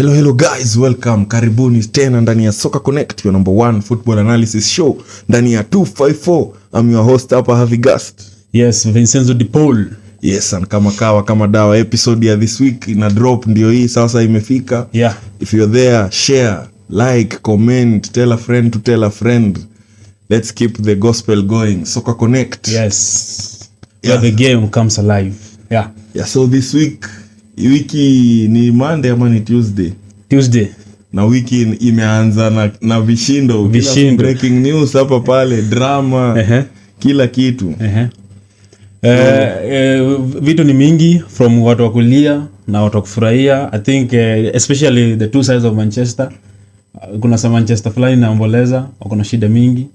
Hello guys, welcome. Karibuni tena ndani ya Soccer Connect, your number one football analysis show ndani ya 254. I'm your host hapa Harvey Gust. Yes, Vincenzo de Paul. Yes, and kama dawa episode ya this week ina drop ndio hii sasa imefika. Yeah. If you're there, share, like, comment, tell a friend to tell a friend. Let's keep the gospel going. Soccer Connect. Yes. Yeah. Where the game comes alive. Yeah. Yeah, so this week wiki ni Monday ama ni Tuesday. Na wiki imeanza na vishindo. Breaking news hapa pale, drama, kila kitu. Vitu ni mingi from watu wa kulia na watu wa kufurahia. I think especially the two sides of Manchester. Kuna some Manchester fulani inaomboleza, kuna shida mingi.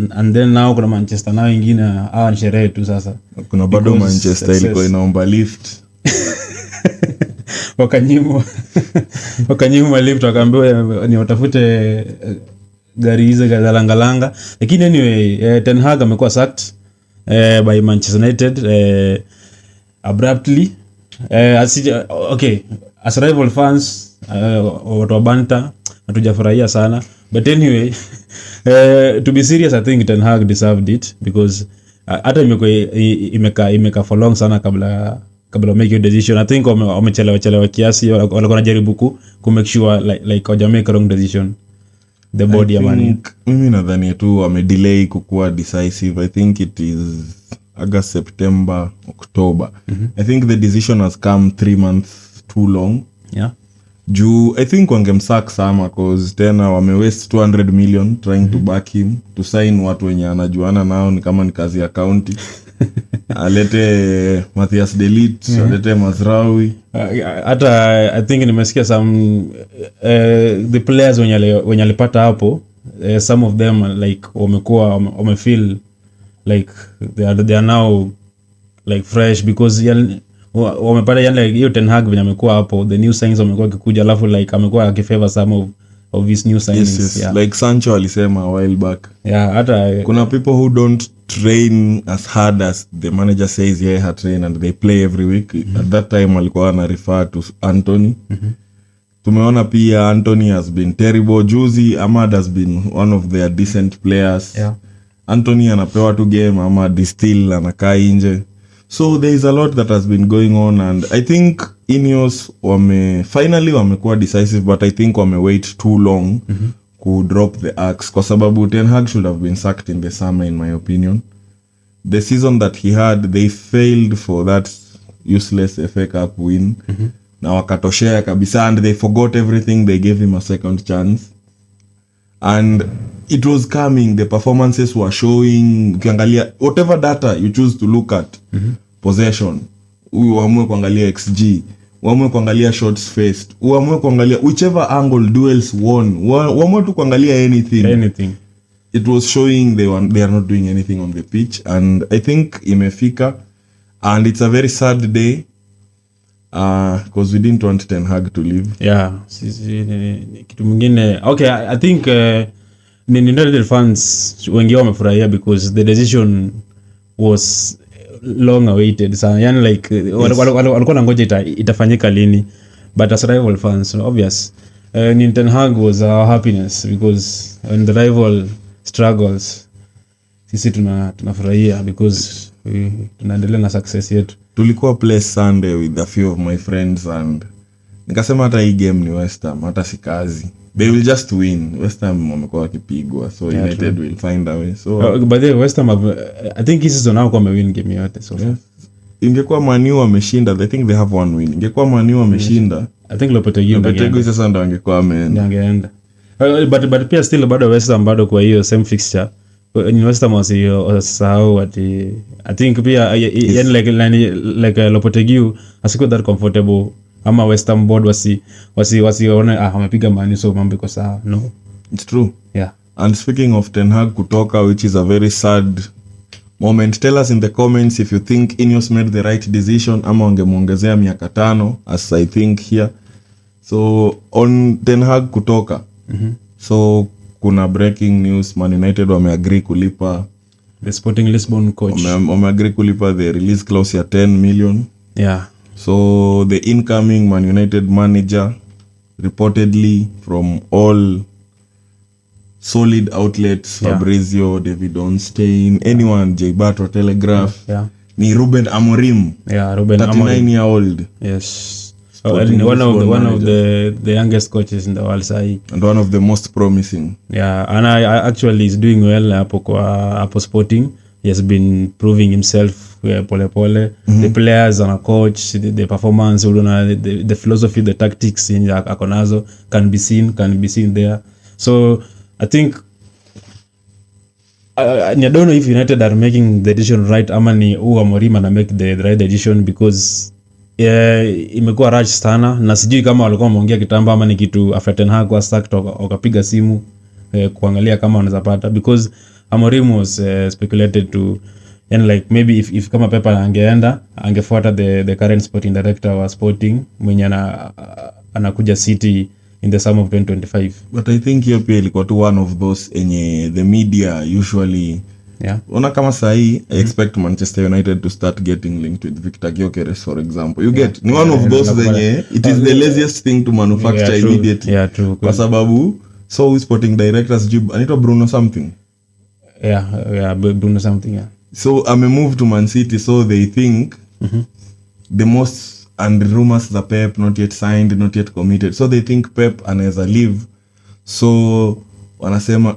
And then now kuna Manchester nao ingine ni sherehe tu sasa. Kuna bado Manchester ilikuwa inaomba lift. wakanyimwa lift, wakaambiwa ni watafute gari hizo za langalanga. Lakini anyway, Ten Hag amekuwa sacked by Manchester United abruptly. As rival fans, watu wa Banta hatujafurahia sana, but anyway, to be serious, I think Ten Hag deserved it because hata imeka for long sana kabla make your decision. I think wamechelewa kiasi, walikuwa wanajaribu ku make sure like waja make a wrong decision. The body ya money. Mimi nadhani tu wamedelay kukuwa decisive. I think it is August, September, October. I think the decision has come 3 months too long. Yeah. I think wangemsack sama cause tena wamewaste 200 million trying to back him to sign watu wenye anajuana nao, ni kama ni kazi ya county. Alete Matthias De Ligt, alete Mazraoui. Hata I think nimesikia some the players wenye alipata hapo, some of them like wamefeel like they are now like fresh because wamepata yani hiyo Ten Hag venye amekuwa hapo, the new signs wamekuwa kikuja, alafu like amekuwa akifavor some of his new signings. Yes. Yeah. Like Sancho alisema a while back. Yeah, hata kuna people who don't train as hard as the manager says he had train and they play every week. At that time alikuwa ana refer to Anthony. Tumeona pia Anthony has been terrible. Juzi Ahmad has been one of their decent players. Yeah. Anthony anapewa tu game, Ahmad still anakaa nje. So there is a lot that has been going on, and I think Ineos finally wamekuwa decisive, but I think wait too long to drop the axe kwa sababu Ten Hag should have been sacked in the summer in my opinion. The season that he had, they failed for that useless FA Cup win. Na wakatoshea kabisa, and they forgot everything. They gave him a second chance and it was coming. The performances were showing. Ukiangalia whatever data you choose to look at, possession, uamue kuangalia XG, uamue kuangalia shots faced, uamue kuangalia whichever angle, duels won, uamue tu kuangalia anything, it was showing they are not doing anything on the pitch. And I think imefika, and it's a very sad day because we didn't want Ten Hag to leave. Yeah, kitu mwingine. Okay, I think United fans wengi wamefurahia because the decision was long awaited. So yani like walikuwa nangoja itafanyika lini, but as rival fans obvious Ten Hag was our happiness because when the rival struggles sisi tunafurahia because tunaendelea na success yetu. Tulikuwa play Sunday with a few of my friends and nikasema hata hii game ni West Ham, hata si kazi. They will just win. West Ham wamekuwa wakipigwa, so yeah, United true. Will find a way. So but the West Ham I think this season now come win game yote. So yes. Ingekuwa Man U wameshinda, I think they have one win. Ingekuwa Man U wameshinda, I think Lopetegui sasa ndo angekuwa angeenda. But pia still bado West Ham bado kwa hiyo same fixture. In West Ham wasahau ati I think pia yani like Lopetegui asiko that comfortable ama West Ham board wasione wamepiga Man U so mambo iko sawa. No, it's true. Yeah. And speaking of Ten Hag kutoka, which is a very sad moment, tell us in the comments if you think Ineos made the right decision ama wangemuongezea miaka 5 as I think here. So on Ten Hag kutoka, so kuna breaking news, Man United wameagree kulipa the Sporting Lisbon coach, wameagree kulipa the release clause ya 10 million. Yeah. So the incoming Man United manager reportedly from all solid outlets, Fabrizio, David Onstein, anyone, J Bato, Telegraph, ni Ruben Amorim, 39-year-old. Yes. And one of the youngest coaches in the world sahi, and one of the most promising. And I actually is doing well hapo Sporting. He has been proving himself pole pole. The players and a coach, the performance, the philosophy, the tactics in akonazo can be seen there. So I think I don't know if United are making the decision right ama ni Amorim ana make the right decision, because imekuwa rush sana, na sijui kama walikuwa wameongea kitambo ama ni kitu after Ten Hag was sacked wakapiga simu kuangalia kama wanaweza pata, because Amorim was speculated to, and like maybe if kama Pep angeenda angefuata the current sporting director wa Sporting mwenye anakuja City in the summer of 2025. But I think hiyo pia ilikuwa tu one of those enye the media usually ona kama sahi I expect Manchester United to start getting linked with Victor Gyökeres, for example. You get ni one of those zenye it is the laziest thing to manufacture immediately. True. Kwa sababu so sporting directors anaitwa Bruno something. Bruno something. So move to Man City, so they think the most, and rumors the Pep not yet signed, not yet committed, so they think Pep anaweza leave, so wanasema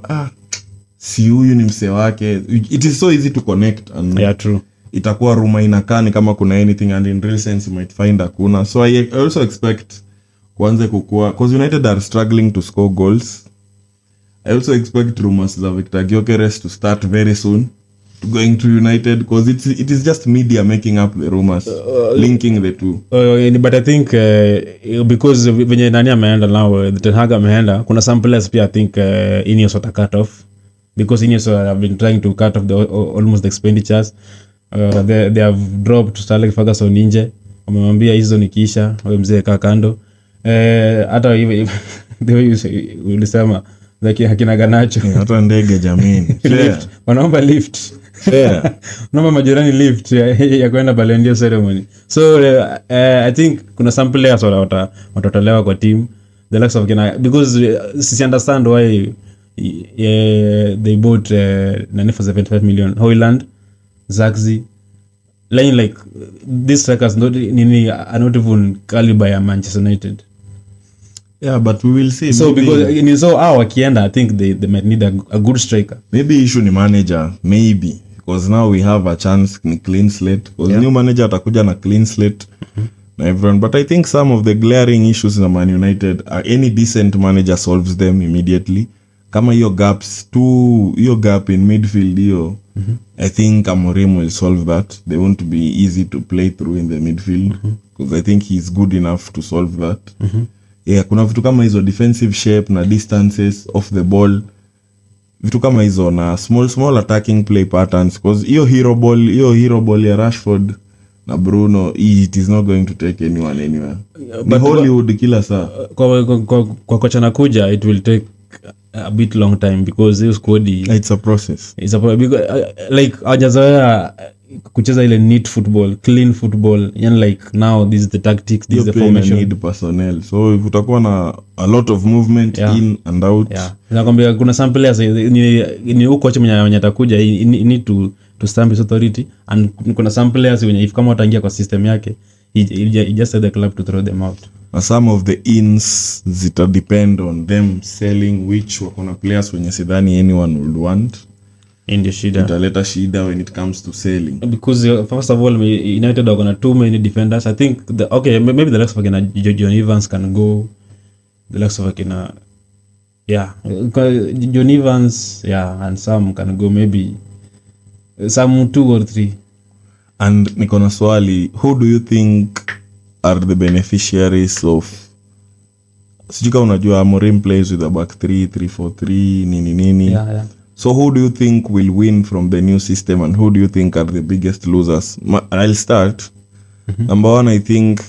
si huyu ni mse wake. It is so easy to connect, and true, itakuwa rumor inakani kama kuna anything, and in real sense you might find hakuna. So I also expect kwanza kukua, because United are struggling to score goals. I also expect rumors za Victor Gyökeres to start very soon going to United, because it is just media making up the rumors, linking the two. But I think because venye nani ameenda now, the Ten Hag ameenda, kuna some players pia I think Ineos wata cut off, because Ineos have been trying to cut off almost the expenditures. They have dropped Sir Alex Ferguson nje, wamemwambia hizo nikiisha wewe mzee kaa kando. Hata hivi the way ulisema like hakina Garnacho, hata ndege jamini wanaomba lift. Naomba majirani lift ya kwenda Ballon ceremony. So I think kuna some players watatolewa kwa team, the likes of because sisi understand why they bought nani for 75 million, Højlund, Zagzi, like these strikers are not even caliber ya Manchester United. But we will see. So because wakienda, I think they might need a good striker. Maybe issue ni manager, maybe, because now we have a chance ni clean slate, because new manager atakuja na clean slate na everyone. But I think some of the glaring issues in Man United, any decent manager solves them immediately. Kama hiyo gap in midfield hiyo, I think Amorim will solve that. They won't be easy to play through in the midfield, because I think he's good enough to solve that. Kuna vitu kama hizo defensive shape na distances off the ball, vitu kama hizo na small attacking play patterns, because hiyo hero ball ya Rashford na Bruno, it is not going to take anyone anywhere. But Hollywood kila saa kwa kocha nakuja, it will take a bit long time, because hiyo squad it's a process. Because like hajazoea kucheza ile neat football, clean football, and like now this is the tactics, this is the formation, need personnel, so if utakuwa na a lot of movement in and out. Nakwambia kuna some players ni huko coach mwenye atakuja, you need to stamp his authority, and kuna some players wenye if kama wataingia kwa system yake, he just said the club to throw them out. Some of the ins zita depend on them selling, which wakona players wenye sidhani anyone would want. In the shida, italeta shida when it comes to selling, because first of all United are gonna too many defenders. I think maybe the likes of John Evans can go, the likes of John Evans and some can go, maybe some 2 or 3. And niko na swali, who do you think are the beneficiaries of, sijui unajua Amorim plays with a back 3-3-4-3 nini. So who do you think will win from the new system, and who do you think are the biggest losers? I'll start. Number 1, I think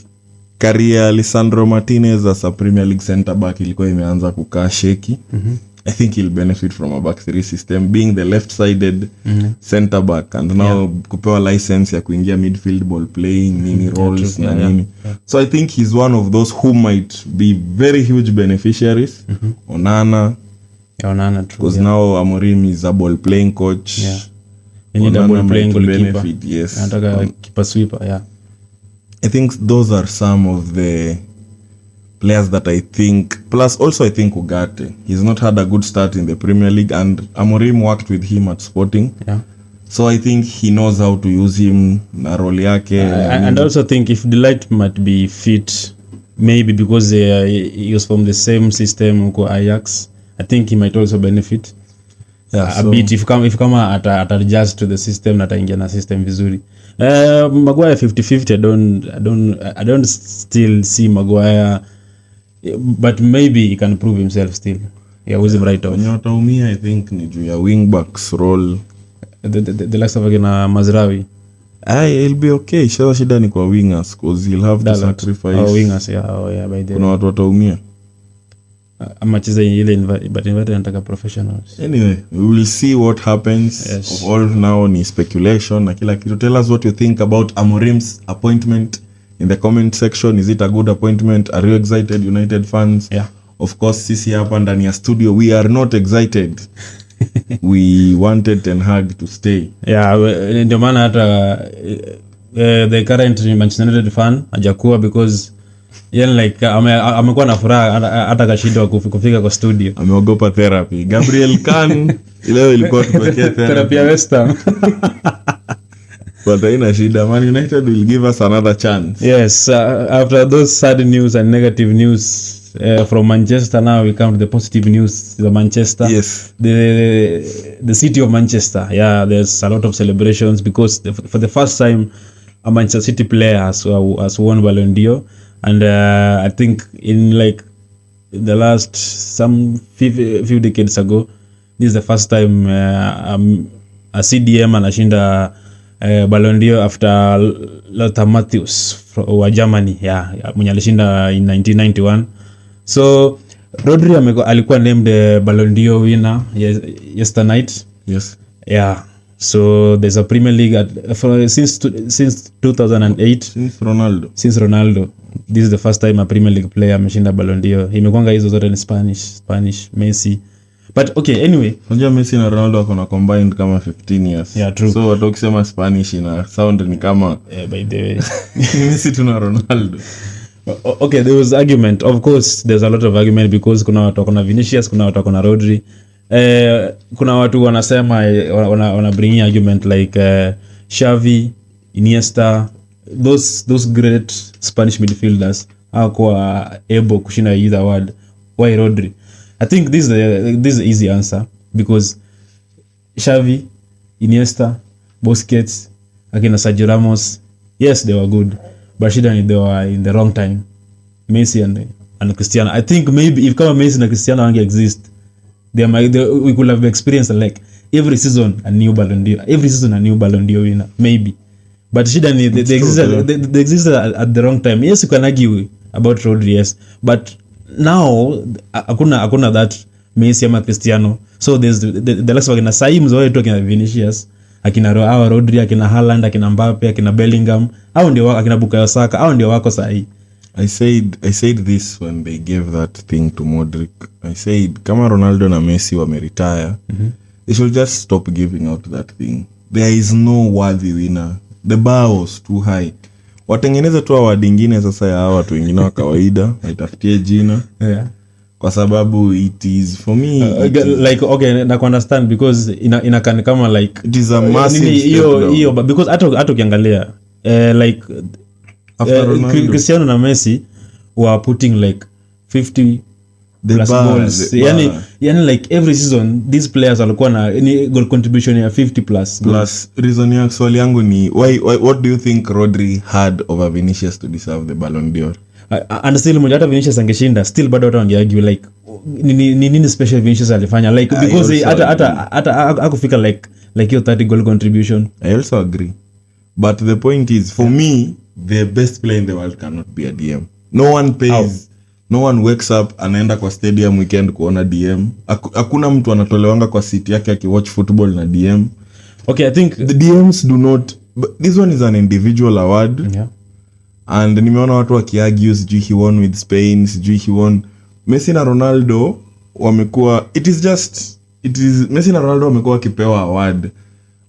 career Lisandro Martinez as a Premier League center back ilikuwa imeanza kukaa shaky. I think he'll benefit from a back three system, being the left-sided center back, and now kupewa license ya kuingia midfield ball playing, nini roles na nini. So I think he's one of those who might be very huge beneficiaries. Onana, true. Because now Amorim is a ball playing coach. Yeah. You need a ball playing goalkeeper. Benefit, yes. Anataka keeper sweeper, yeah. I think those are some of the players that I think, plus also I think Ugarte, he's not had a good start in the Premier League, and Amorim worked with him at Sporting. Yeah. So I think he knows how to use him na role yake. And also think if Delight might be fit, maybe because he was from the same system huko Ajax, I think he might also benefit a bit if kama ata-adjust to the system na ataingia na system vizuri. Maguire 50-50, I don't still see Maguire, but maybe he can prove himself still. Yeah, with him right off. When wataumia I think ni juu ya wing backs role. The likes of na Mazraoui. He'll be okay. Shida ni kwa wingers because he'll have to sacrifice. Wingers, yeah, by the. Kuna watu wataumia. Amacheza ile but invited anataka professionals. Anyway, we will see what happens. Yes. Of all now ni speculation na kila kitu. Tell us what you think about Amorim's appointment in the comment section. Is it a good appointment? Are you excited, United fans? Yeah. Of course, sisi hapa ndani ya studio we are not excited. We wanted Ten Hag to stay. Yeah, ndio maana hata the current Manchester United fan hajakuwa because like amekuwa na furaha hata kashindwa kufika kwa studio. Ameogopa therapy. Gabriel Khan leo ilikuwa tuwekea therapy ya West Ham. But haina shida, Man United will give us another chance. Yes, after those sad news and negative news from Manchester, now we come to the positive news. The Manchester, yes, the city of Manchester. Yeah, there's a lot of celebrations because for the first time a Manchester City player has won Ballon d'Or, and I think in like the last some few decades ago, this is the first time a CDM anashinda Ballon d'Or after Lothar Matthäus wa Germany, mwenye alishinda in 1991. So Rodri alikuwa named Ballon d'Or winner yesterday night. Yes. Yeah. So there's a Premier League since 2008. Since Ronaldo. This is the first time a Premier League player ameshinda Ballon d'Or. Imekwanga hizo zote ni Spanish, Messi. But okay, anyway. Unajua Messi na Ronaldo wako na combined kama 15 years. Yeah, true. So watu wakisema Spanish ina sound ni kama by the way. Messi tuna Ronaldo. Okay, there was argument. Of course, there's a lot of argument because kuna watu kuna Vinicius, kuna watu kuna Rodri. Kuna watu wanasema wana bring argument like Xavi, Iniesta, those great Spanish midfielders hawakuwa able kushinda either award. Why Rodri? I think this is the easy answer because Xavi, Iniesta, Busquets, akina Sergio Ramos, yes, they were good, but they were in the wrong time. Messi and Cristiano. I think maybe if kama Messi and Cristiano wange exist, we could have experienced like every season a new Ballon d'Or winner, maybe. But they existed at the wrong time. Yes, you can argue about Rodri, yes, but now hakuna that Messi ama Cristiano. So there's the last one sai mzoe tu akina Vinicius, akina Rodri, akina Haaland, akina Mbappe, akina Bellingham, au ndio akina Bukayo Saka, au ndio wako sahi. I said this when they gave that thing to Modric. I said kama Ronaldo na Messi wameretire, they should just stop giving out that thing. There is no worthy winner. The bar was too high. Watengeneza tu award nyingine sasa ya hawa watu wengine wa kawaida, waitafutie jina. Yeah. Kwa sababu it is for me like okay na understand because inakan kama like it is a massive hiyo because hata ukiangalia like Cristiano na Messi were putting like 50 plus goals. Yani like every season these players walikuwa na goal contribution ya 50 plus. Reason ya swali yangu ni what do you think Rodri had over Vinicius to deserve the Ballon d'Or? And still mmoja hata Vinicius angeshinda still bado watu wangeargue like nini special Vinicius alifanya like because hata akufika like your 30 goal contribution. I also agree, but the point is for me the best player in the world cannot be a DM. No one pays no one wakes up anaenda kwa stadium weekend kuona DM. Hakuna mtu anatolewanga kwa seat yake akiwatch football na DM. Okay, I think the DMs do not, this one is an individual award. Yeah. And nimeona watu wakiargue sijui he won with Spain, sijui he won. Messi na Ronaldo wamekuwa, Messi na Ronaldo wamekuwa wakipewa award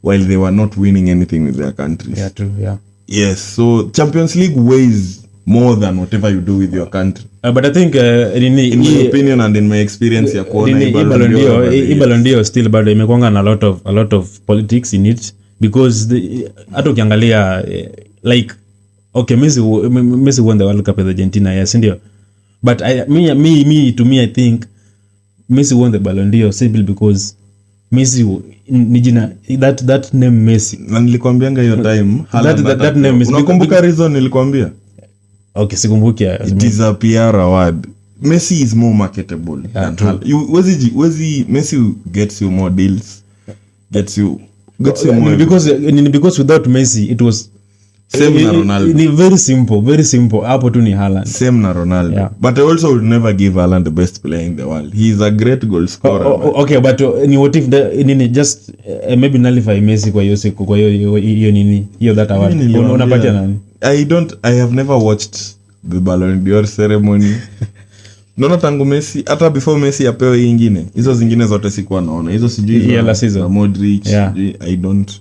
while they were not winning anything with their countries. Yeah, true, yeah. Yes, so Champions League weighs more than whatever you do with your country. But I think in my opinion and in my experience ya kuona Ballon d'Or still bado imekuanga na a lot of politics in it, because hata ukiangalia like okay, Messi won the World Cup with Argentina, yes, ndio. But to me I think Messi won the Ballon d'Or simply because Messi ni jina that name Messi. Na nilikwambianga hiyo time that name is, unakumbuka reason nilikwambia? Okay, sikumbuki. It is a PR award. Messi is more marketable. Messi gets you more deals. Gets you more. Because without Messi it was same na Ronaldo. Ni very simple. Hapo tu ni Haaland. Same na Ronaldo. Yeah. But I also would never give Haaland the best player in the world. He is a great goal scorer. Okay, but ni what if just maybe nullify Messi kwa hiyo that award. Unapatia nani? I have never watched the Ballon d'Or ceremony. Naona tangu Messi, hata before Messi apewe hii nyingine. Hizo zingine zote sikuwa naona. Hizo sijui za Modric, I don't.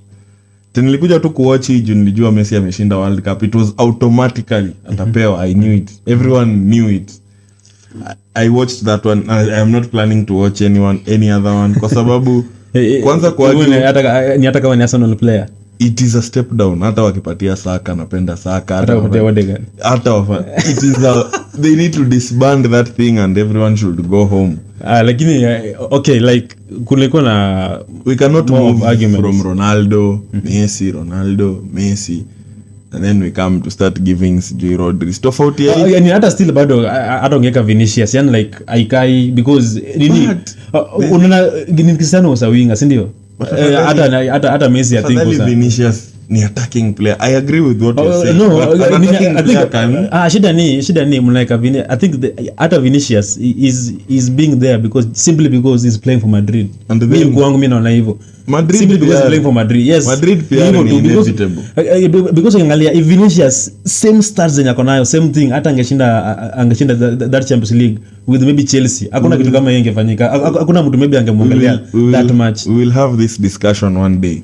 Nilikuja tu kuwatch hii juu nilijua Messi ameshinda World Cup. It was automatically atapewa. I knew it. Everyone knew it. I watched that one. I am not planning to watch any other one kwa sababu kwanza kwa hata kama ni Arsenal player. It is a step down. Hata wakipatia Saka, napenda Saka. Hata Odegaard. It is they need to disband that thing and everyone should go home. Lakini okay, like kulikuwa na we cannot move from Ronaldo, Messi and then we come to start giving Rodri tofauti. Yani hata still bado hata ungeka Vinicius, yani like aikai because unaona Cristiano was a winger, si ndio? Hata Messi I think was Vinicius ni attacking player. I agree with what you're saying. No, I think shida ni mnaika Vinicius. I think hata Vinicius is being there simply because he's playing for Madrid. Mimi kwangu mimi naona hivyo. Madrid simply because he's playing for Madrid. Yes. Madrid pia ni inevitable. Because angalia if Vinicius same stars zenye akonayo, same thing, hata angeshinda that Champions League with maybe Chelsea. Hakuna kitu kama hiyo ingefanyika. Hakuna mtu maybe angemwangalia that much. We will have this discussion one day.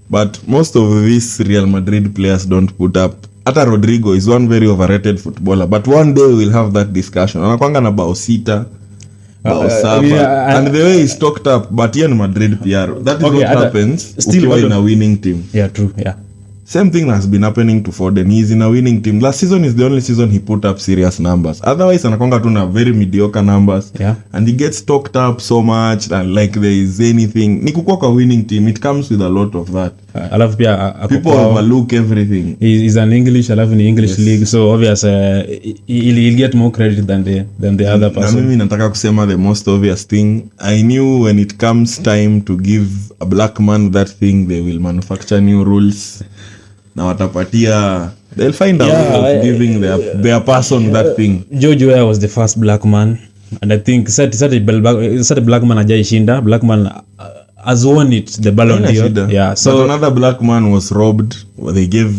But most of these Real Madrid players don't put up. Ata Rodrigo is one very overrated footballer. But one day we'll have that discussion. Anakuanga na bao sita, bao saba. And the way he's talked up, but here in Madrid PR. That is what happens ukiwa in a winning team. Yeah, true. Yeah. Same thing has been happening to Foden. He's in a winning team. Last season is the only season he put up serious numbers. Otherwise, anakonga tu na very mediocre numbers. Yeah. And he gets talked up so much and like there is anything. Ni kukua kwa winning team, it comes with a lot of that. Alafu pia people overlook everything. He's an English, alafu ni English league, so obvious he'll get more credit than the other person. Na mimi nataka kusema the most obvious thing. I knew when it comes time to give a black man that thing, they will manufacture new rules. Na watapatia, they'll find a way of giving their person that thing. George Weah was the first black man, and I think such a black man hajaishinda. Black man has won it, the Ballon d'Or. Yeah, so but another black man was robbed. They gave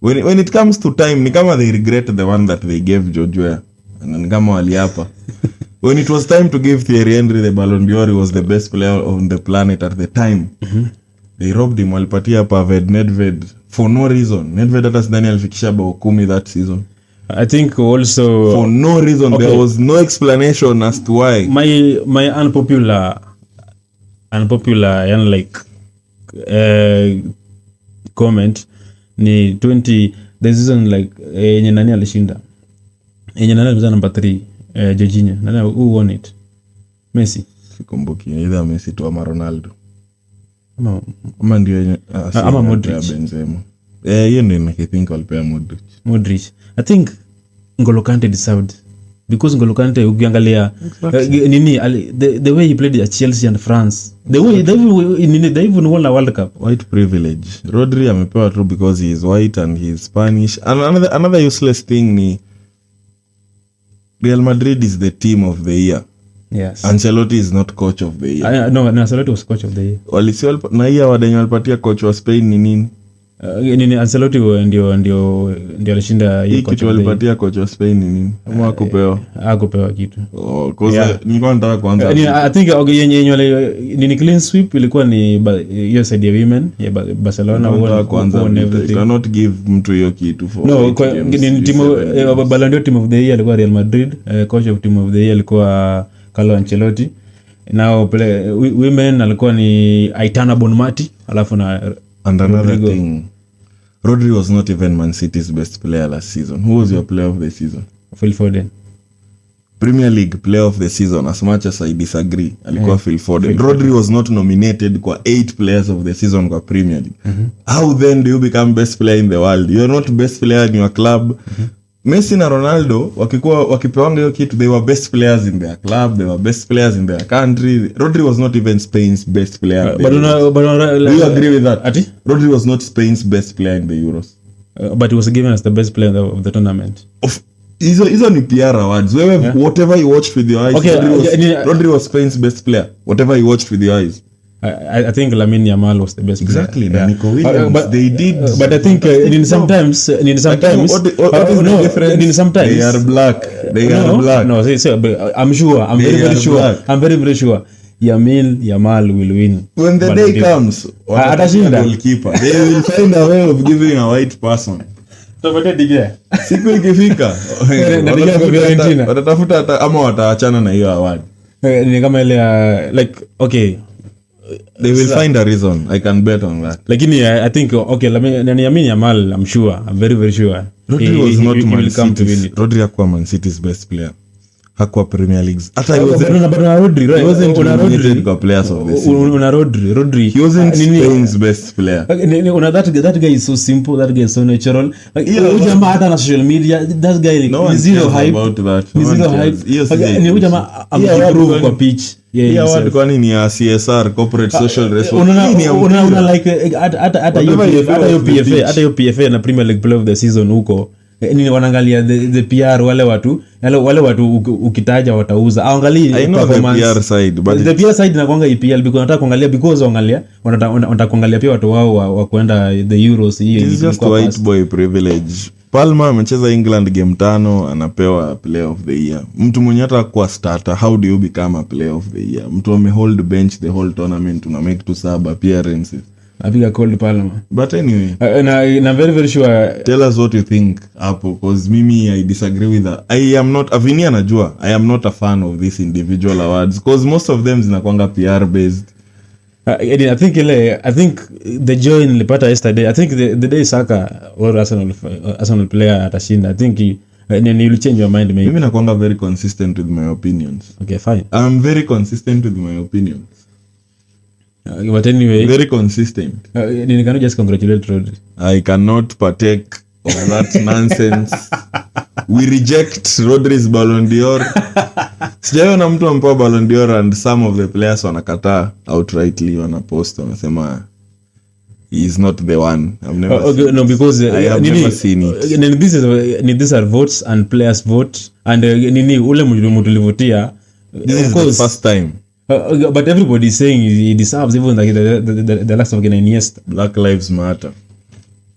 when it comes to time, ni kama they regret the one that they gave George Weah. And ni kama waliapa. When it was time to give Thierry Henry the Ballon d'Or, he was the best player on the planet at the time. Mm-hmm. They robbed him. Walipatia Pavel Nedved for no reason. Nedved hata sidhani alifikisha bao 10 that season. I think also for no reason. Okay. There was no explanation as to why. My unpopular and like comment ni 20 the season like yenye nani alishinda. Yenye nani alishinda number 3 Jorginho. Nani who won it? Messi. Sikumbuki either Messi tu ama Ronaldo. Ama ndio ama Modric. Benzema. Yeye ndio I think walipea Modric. I think N'Golo Kante deserved, because N'Golo Kante ukiangalia the way he played at Chelsea and France, the way they even won a World Cup. White privilege. Rodri amepewa tu because he is white and he is Spanish. And another useless thing ni Real Madrid is the team of the year. Yes. Ancelotti is not coach of the year. No, Ancelotti was coach of the year. Na hiya wadenye walipatia coach wa Spain ni nini? Nini Ancelotti ndio alishinda hiyo coach kitu walipatia coach wa Spain ni nini? Ama hakupewa kitu. Cause nilikuwa nataka kuanza. I think yenye nini clean sweep ilikuwa ni hiyo side ya women ya Barcelona won everything. Cannot give mtu hiyo kitu for. No, ni timu Ballon d'Or team of the year alikuwa Real Madrid, coach of team of the year alikuwa Carlo Ancelotti. Now women alikuwa ni Aitana Bonmati alafu na and another thing, Rodri was not even Man City's best player last season. Who was your player of the season? Phil Foden. Premier League player of the season, as much as I disagree, alikuwa Phil Foden. Rodri was not nominated kwa 8 players of the season kwa Premier League. How then do you become best player in the world? You are not best player in your club. Messi na Ronaldo wakipewanga hiyo kitu, they were best players in their club, they were best players in their country. Rodri was not even Spain's best player. But do you agree with that? Ati? Rodri was not Spain's best player in the Euros. But he was given as the best player of the tournament. Hizo ni PR awards. Wewe whatever you watched with your eyes, okay, Rodri was Spain's best player. Whatever you watched with your eyes. I think Lamine Yamal was the best exactly player. Nico Williams they did, but I think sometimes what is the difference? They are black. No, I'm sure, I'm very sure Yamal will win when the day comes. Atashinda goalkeeper, they will find a way of giving a white person. Siku ikifika watatafuta ama wataachana na hiyo award. Ni kama ile like okay, they will find a reason. I can bet on that. Lakini I think okay, Lamine Yamal, I'm sure, I'm very very sure Rodri was not Man City's. Rodri hakuwa Man City's best player, hakuwa Premier Leagues. Hata he wasn't nominated kwa players of the season. Una Rodri he wasn't Spain's best player. Una that guy is so simple, that guy is so natural. Like jamaa hata na social media, that guy is zero hype about that. Zero hype. Ni jamaa amprove kwa pitch. Yeah, what kwani ni ya CSR, corporate social responsibility. Una like hata hiyo PFA na Premier League player of the season huko. Ni wanaangalia the PR wale watu ukitaja watauza. Angalia performance. The PR side, but the PR side inakuanga EPL because nataka kuangalia because wanataka kuangalia pia watu wao wa kwenda the Euros hii. It's just white boy privilege. Palma amecheza England game 5 anapewa player of the year. Mtu mwenye hata kwa starter, how do you become a player of the year? Mtu ame hold bench the whole tournament, una make to sub appearances. Apiga cold Palma. But anyway, na very very sure, tell us what you think hapo, because mimi I disagree with that. I am not Avinia najua, I am not a fan of this individual awards because most of them zinakuanga PR based. I think the joy nilipata yesterday, I think the day Saka or Arsenal player atashinda, I think you will change your mind maybe. Mimi nakuanga very consistent with my opinions. Okay, fine. I'm very consistent with my opinions. But anyway, very consistent. You cannot just congratulate Rodri. I cannot partake of that nonsense. We reject Rodri's Ballon d'Or. Sijaona mtu ampewa Ballon d'Or and some of the players wanakataa outrightly, wanapost wanasema he is not the one. I've never no, because I have never seen it. These are votes and players vote and ule mtu livotia. This is the first time. But everybody is saying he deserves, even like the last of Iniesta. Black lives matter.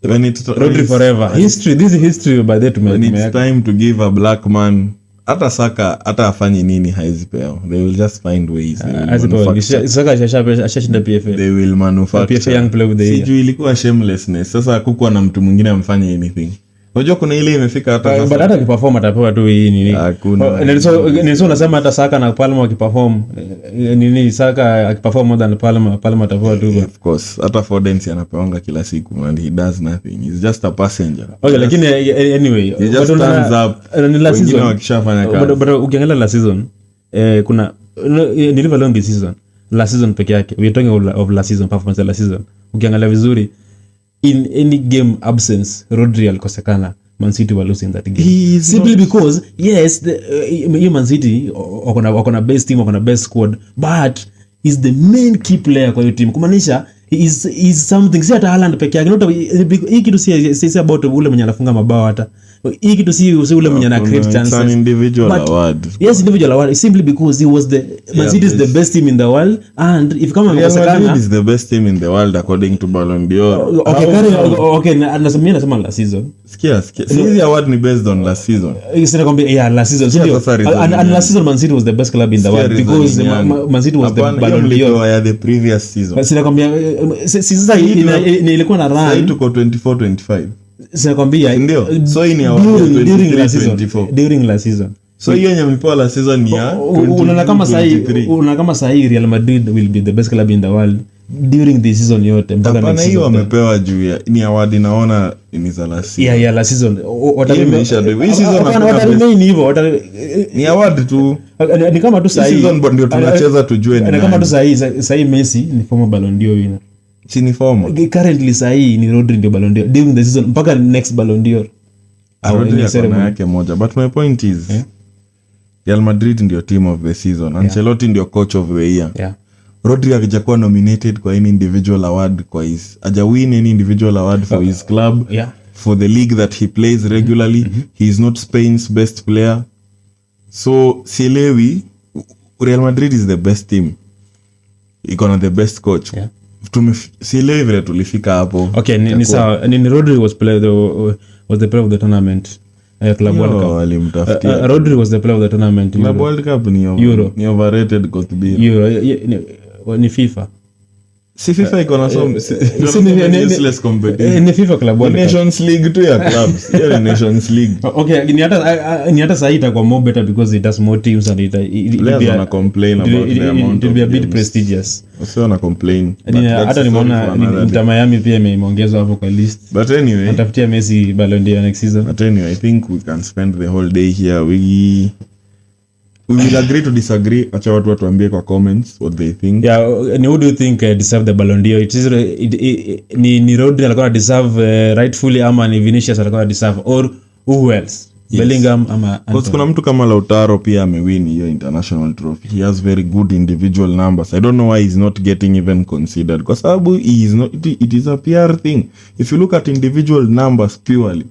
When it's Rodri forever. History, this is history by that man. When it's time to give a black man, hata Saka hata afanye nini haizipewa. They will just find ways. Saka ashashinda PFA. They will manufacture. PFA young player of the year. Sijui ilikuwa shamelessness. Sasa hakukuwa na mtu mwingine amfanye anything. Unajua kuna ile imefika hata sasa. But hata kiperform atapewa tu hii nini. Nilso unasema hata Saka na Palma wakiperform nini, Saka akiperform more than Palma atapewa tu. Of course, hata Foden anapewa kila siku and he does nothing. He's just a passenger. Okay, lakini anyway, he just stands up. Ni last season wakishafanya kazi. But ukiangalia last season kuna niliva long season. Last season peke yake. We are talking of last season, performance last season. Ukiangalia vizuri, in any game absence Rodri alikosekana, Man City were losing that game. Simply because yes, Man City wakona best team, wakona best squad, but is the main key player kwa hiyo team. Kumaanisha is something. Si hata Haaland peke yake, hii kitu si about ule mwenye anafunga mabao hata. hii kitu si ule mwenye na create chances. It's an individual award. Yes, individual award simply because he was Man City is the best team in the world, and if kama Real is the best team in the world according to Ballon d'Or. Okay, nasema last season. Sikia. This award ni based on last season. Sina kwambia last season. And last season Man City was the best club in the world because Man City was the Ballon d'Or the previous season. Sina kwambia sasa ilikuwa na run. Sasa tuko 24-25. Sina kwambia ndio. So hii ni award during last season. So hiyo yenye mpewa last season ni ya una kama sahi Real Madrid will be the best club in the world during the season yote mpaka next season. Hiyo wamepewa juu ya ni award naona ni za last season. Yeah, last season. Watameisha hivyo ni award tu. Ni kama tu sahi season ndio tunacheza tujue ni kama tu sahi Messi ni former Ballon d'Or winner. Si ni former. Currently sahi ni Rodri ndio Ballon d'Or during the season mpaka next Ballon d'Or. Rodri yake moja, but my point is Real Madrid ndio team of the season. Ancelotti ndio coach of the year. Rodri hajakuwa nominated kwa any individual award haja win any individual award for his club, for the league that he plays regularly. He is not Spain's best player. So sielewi, Real Madrid is the best team. Iko na the best coach. Sielewi vile tulifika hapo. Okay, ni sawa. Ni Rodri was the player of the tournament. Club World Cup. Rodri was the player of the tournament. Club World Cup ni overrated Kotbir. Ni FIFA. Si FIFA iko na useless competition. Ni FIFA Club World Cup. Nations League tu ya clubs. Ni Nations League. Okay, ni hata sahi itakuwa more better because it has more teams and players wana complain about the amount. It will be a bit prestigious. Sio wana complain. Hata nimeona Inter Miami pia imeongezwa hapo kwa list. But anyway, atafutia Messi Ballon d'Or next season. But anyway, I think we can spend the whole day here. We will agree to disagree. Acha watu watuambie kwa comments what they think. Who do you think deserve the Ballon d'Or? Ni Rodri alikuwa deserve rightfully ama ni Vinicius alikuwa deserve, or who else? Yes. Bellingham ama Anthony. Kuna mtu kama Lautaro pia amewin hiyo international trophy. He has very good individual numbers. I don't know why he's not getting even considered. Kwa sababu it is a PR thing. If you look at individual numbers purely,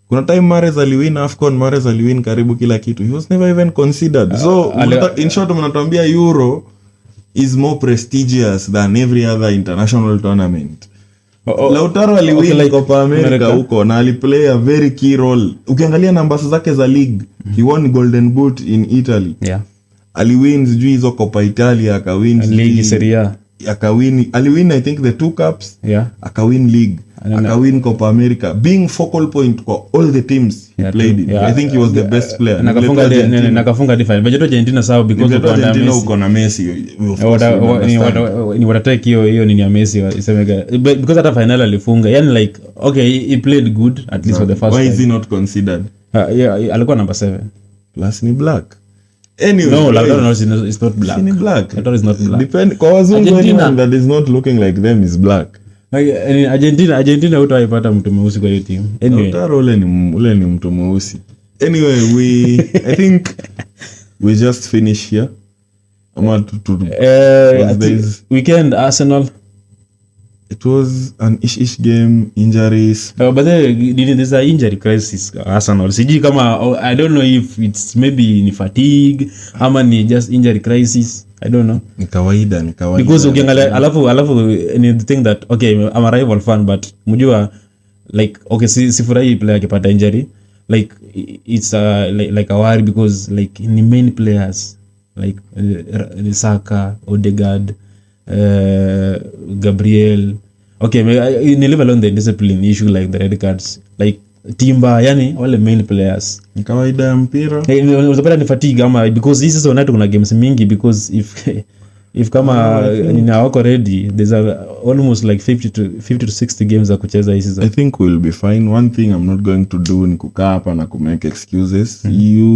kuna time Mahrez aliwin AFCON, Mahrez aliwin karibu kila kitu. He was never even considered. So in short mnatuambia Euro is more prestigious than every other international tournament. Lautaro aliwin Copa America huko na aliplay a very key role. Ukiangalia numbers zake za league, he won Golden Boot in Italy. Aliwin sijui hizo Copa Italia, akawin League Serie A. Aliwin I think the 2 cups. Akawin league. Akawin Copa America, being focal point for all the teams he played in. I think he was the best player. Nakafunga define. But Argentina sawa because of Argentina uko na Messi. Ni watatake hiyo nini ya Messi isemeka. Because hata final alifunga. Yani like okay, he played good at least for the first time. Why is he not considered? Alikuwa number 7. Plus ni black. Anyway, no, Lautaro is not black. Ni black. Lautaro is not black. Depend kwa wazungu, anyone that is not looking like them is black. Argentina utaipata mtu mweusi kwa hiyo team. Anyway, Lautaro ule ni mtu mweusi. Anyway, I think we just finish here. Weekend Arsenal. It was an ish game, injuries. But there's an injury crisis Arsenal. Sijui kama I don't know if it's maybe ni fatigue ama ni just injury crisis. I don't know. Ni kawaida. Because ukiangalia alafu ni the thing that okay, I'm a rival fan but mjua like okay sifurahi player akipata injury. Like it's like a worry because like ni main players like Saka, Odegaard, Gabriel. Okay, ni leave alone the discipline issue like the red cards, like Timba, yani wale main players. Ni kawaida ya mpira. Unapata ni fatigue ama because this is one kuna games mingi because if kama nina wako ready there's almost like 50 to 60 games za kucheza hii season. I think we'll be fine. One thing I'm not going to do ni kukaa hapa na make excuses.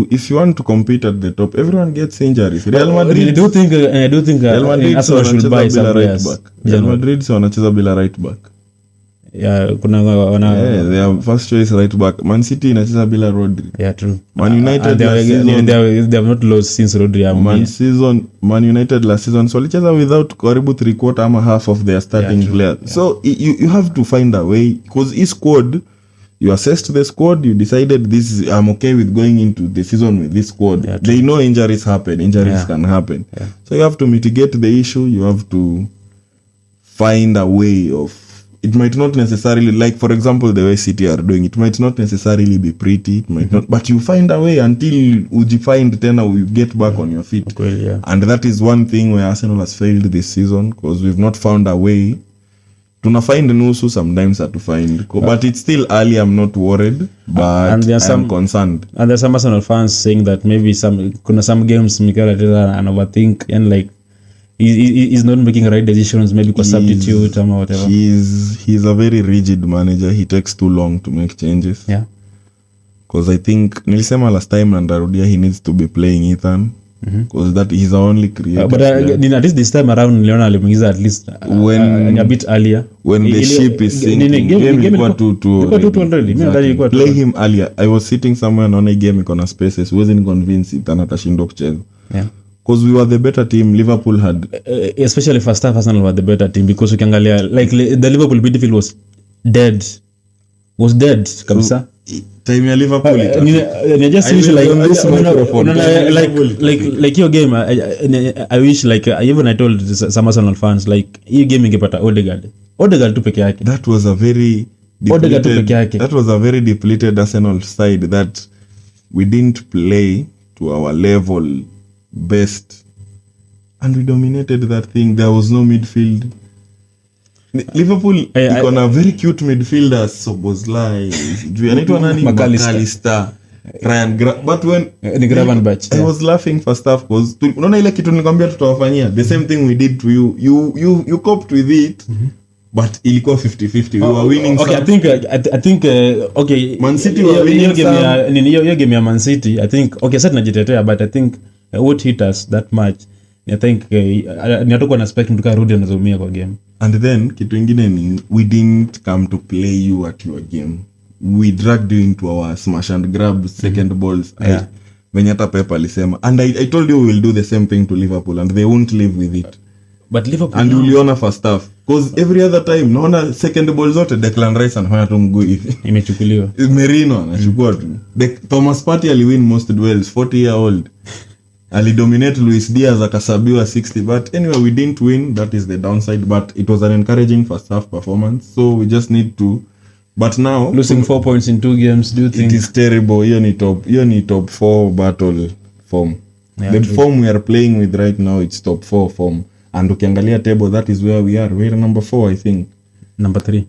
If you want to compete at the top, everyone gets injuries. Real Madrid, I do think Arsenal should buy some players. Real Madrid wanacheza bila right back. Kuna their first choice right back. Man City inacheza bila Rodri. True. Man United they have not lost since Rodri. Man United last season so walicheza without karibu 3/4 ama half of their starting players. So you have to find a way because his squad you assessed the squad, you decided I'm okay with going into the season with this squad. They know injuries can happen. So you have to mitigate the issue. You have to find a way of, it might not necessarily, like for example the way City are doing, it might not necessarily be pretty, it might not, but you find a way until ujifind tena, you get back on your feet. And that is one thing where Arsenal has failed this season, because we've not found a way. Tuna find nusu sometimes to find, but it's still early. I'm not worried, but I'm concerned. And there's some Arsenal fans saying that maybe some games Mikel Arteta and overthink, and like he's not making right decisions, maybe because substitute or whatever. He's a very rigid manager. He takes too long to make changes. Yeah. Because I think nilisema last time and Darudia, he needs to be playing Ethan. Because that he's the only creator. But at least this time around, Leona alimuingiza at least a bit earlier. When the ship is sinking, game ilikuwa 2-2 already. Play him earlier. I was sitting somewhere on a game iko na spaces, wasn't convinced Ethan atashindwa kucheza. Yeah. Because we were the better team. Liverpool had especially first half, Arsenal were the better team, because ukiangalia like the Liverpool midfield was dead kabisa. Time ya Liverpool I just wish like your game, I wish like even I told some Arsenal fans like your game ingepata Odegaard tu peke yake. That was a very depleted Arsenal side that we didn't play to our level best, and we dominated that thing. There was no midfield. Liverpool iko na very cute midfielders, Szoboszlai, anaitwa nani, McAllister, Ryan but when I was laughing first half because unaona ile kitu nilikwambia tutawafanyia the same thing we did to you coped with it. But ilikuwa 50-50. We were winning. Okay, I think okay, Man City were winning hiyo game ya Man City. I think okay, sasa tunajitetea, but I think what hit us that much, I think ni atakuwa na expect mtu Rodri anazoumia kwa game. And then kitu ingine ni we didn't come to play you at your game. We dragged you into our smash and grab second balls. Venye hata Pep alisema, and I told you we will do the same thing to Liverpool and they won't live with it. But Liverpool, and uliona first half, because every other time naona second ball zote Declan Rice anafanya tu mguu hivi imechukuliwa, Merino anachukua tu. Thomas Partey aliwin most duels, 40-year-old alidominate Luis Diaz akasabiwa 60, but anyway we didn't win. That is the downside, but it was an encouraging first half performance, so we just need to. But now losing 4 points in 2 games, do you think it is terrible? Hiyo ni top 4 battle form. The form we are playing with right now, it's top 4 form. And ukiangalia table, that is where we are. We're number 4, I think. Number 3.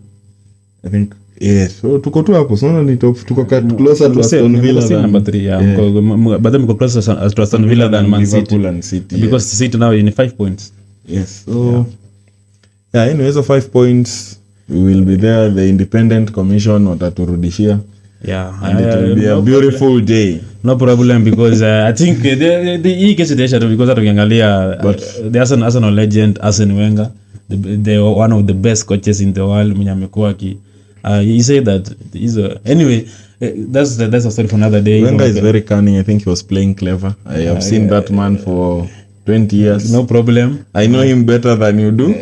I think. Yes. So tuko tu hapo. So ni top, tuko closer to Aston Villa than number 3. Yeah. But then closer to Aston Villa than Man City. Because City now in 5 points. Yes. So anyway, so 5 points. We will be there. The independent commission wataturudishia. Yeah, and it will be a beautiful day. No problem, because I think the case because tukiangalia the Arsenal legend Arsene Wenger, the one of the best coaches in the world, mwenye amekuwa he said that anyway, that's a story for another day. Wenger is very cunning. I think he was playing clever. I have seen that man for 20 years. No problem. I know him better than you do.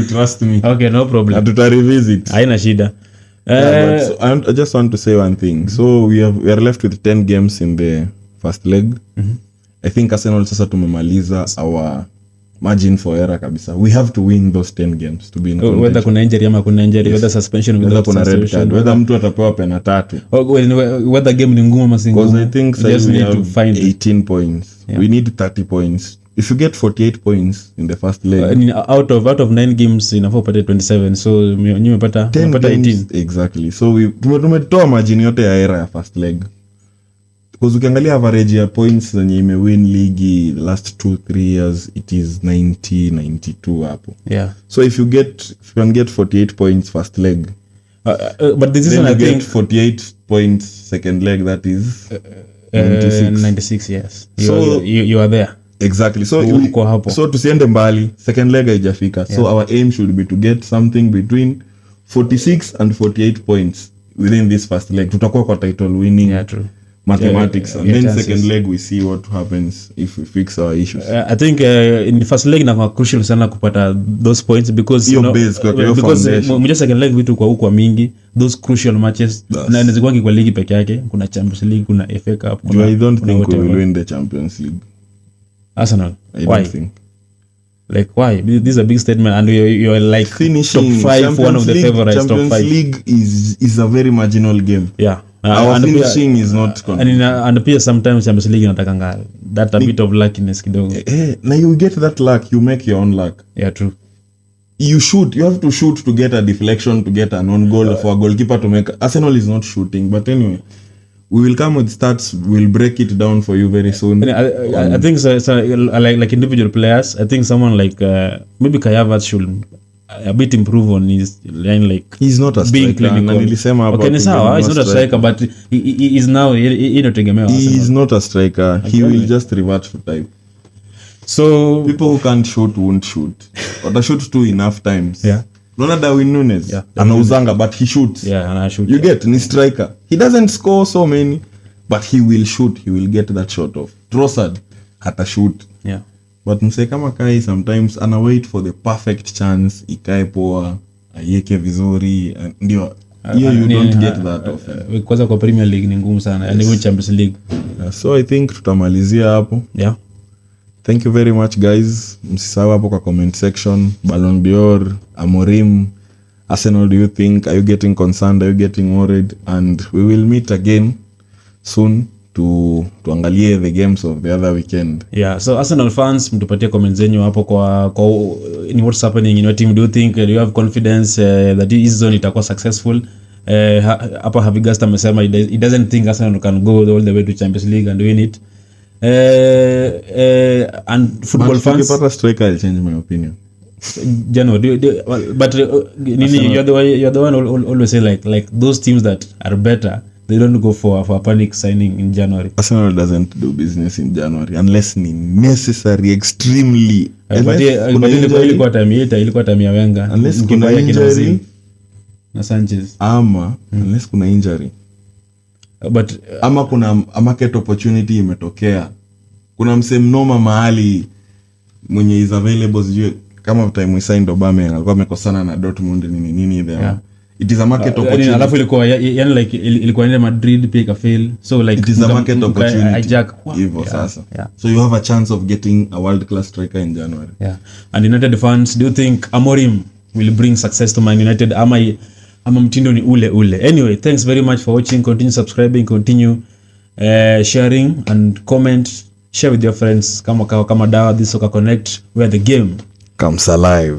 Trust me. Okay, no problem. Tuta revisit. Haina shida. So I just want to say one thing. So we are left with 10 games in the first leg. I think Arsenal sasa tumemaliza our margin for error kabisa. We have to win those 10 games to be in contention. Whether kuna injury ama kuna injury, whether suspension, whether kuna red card, whether mtu atapewa pena 3. Whether game ni ngumu ama si ngumu. Because I think we need to find 18 points. Yeah. We need 30 points. If you get 48 points in the first leg, out of 9 games inafaa upate 27, so umepata 18. Exactly. So tumetoa margin yote ya error ya first leg, because ukiangalia average ya points zenye imewin league the last 2-3 years, it is 90-92 hapo. Yeah. So if you can get 48 points first leg, but this is I think 48 points second leg, that is 96. Yes. You are there. Exactly. So tusiende mbali, second leg haijafika. Yeah. So our aim should be to get something between 46 and 48 points within this first leg. Tutakuwa kwa title winning. Yeah, true. mathematics and then chances. second leg we see what happens if we fix our issues. I think in the first leg na crucial sana kupata those points because Your base kwa your foundation. Mmoja second leg vitu kwa huko mingi those crucial matches na inaweza kwa ligi peke yake, kuna Champions League, kuna FA Cup, kuna I don't think we will win the Champions League. Arsenal. I Why? don't think. Like why? This is a big statement and you're like Finishing top 5 Champions one of the League, favorites Champions top 5. League is a very marginal game. Yeah. Our And finishing is not and pia sometimes Champions League inatakanga that a bit of luckiness kidogo. Now you get that luck, you make your own luck. Yeah, true. You have to shoot to get a deflection, to get an own goal for a goalkeeper to make. Arsenal is not shooting, but anyway, we will come with stats. We'll break it down for you very soon. I think so like individual players. I think someone like maybe Kai Havertz should a bit improve on his line, like he's not a being striker. clinical. Okay, ni sawa, he's not a striker, but he is now inategemewa. He is not a striker. He will just revert to type. So people who can't shoot won't shoot. But I shoot too enough times. Yeah. Ronald Darwin Nunes. Yeah. Anauzanga, but he shoots. Yeah, and I shoot. You get ni striker. He doesn't score so many, but he will shoot. He will get that shot off. Trossard hata shoot. Yeah. But mse kama Kai sometimes ana wait for the perfect chance, ikae poa, aiweke vizuri, ndio hiyo you don't get that often. Kwanza kwa Premier League ni ngumu sana, and even Champions League. So I think tutamalizia hapo. Yeah. Thank you very much guys. Msisahau hapo kwa comment section, Ballon d'Or, Amorim, Arsenal, do you think, are you getting concerned, are you getting worried? And we will meet again soon tuangalie the games of the other weekend. Yeah, so Arsenal fans, mtupatie comments zenyu hapo kwa in what's happening in your team. Do you think, do you have confidence that this zone itakuwa successful? Hapa Havigast amesema he doesn't think Arsenal can go all the way to Champions League and win it. And football fans, If I striker, I'll change my opinion. Jano, but you're the one always say like those teams that are better, they don't go for a panic signing in January. Arsenal doesn't do business in January unless ni necessary extremely. Ilikuwa time ya Wenger. Unless kuna injury na Sanchez. Unless kuna injury. But ama kuna market opportunity imetokea. Kuna msemnoma mahali mwenye is available, sijui kama time we signed Aubameyang alikuwa amekosana na Dortmund nini there. Yeah. It is a market opportunity. Alafu ilikuwa yani like ilikuwa ile Madrid pick a fail. So like it is a market opportunity. Hivyo sasa. Yeah. So you have a chance of getting a world class striker in January. Yeah. And United fans, do you think Amorim will bring success to Man United? Ama mtindo ni ule. Anyway, thanks very much for watching. Continue subscribing, continue sharing and comment. Share with your friends. Kama dawa, this Soccer Connect, where the game comes alive.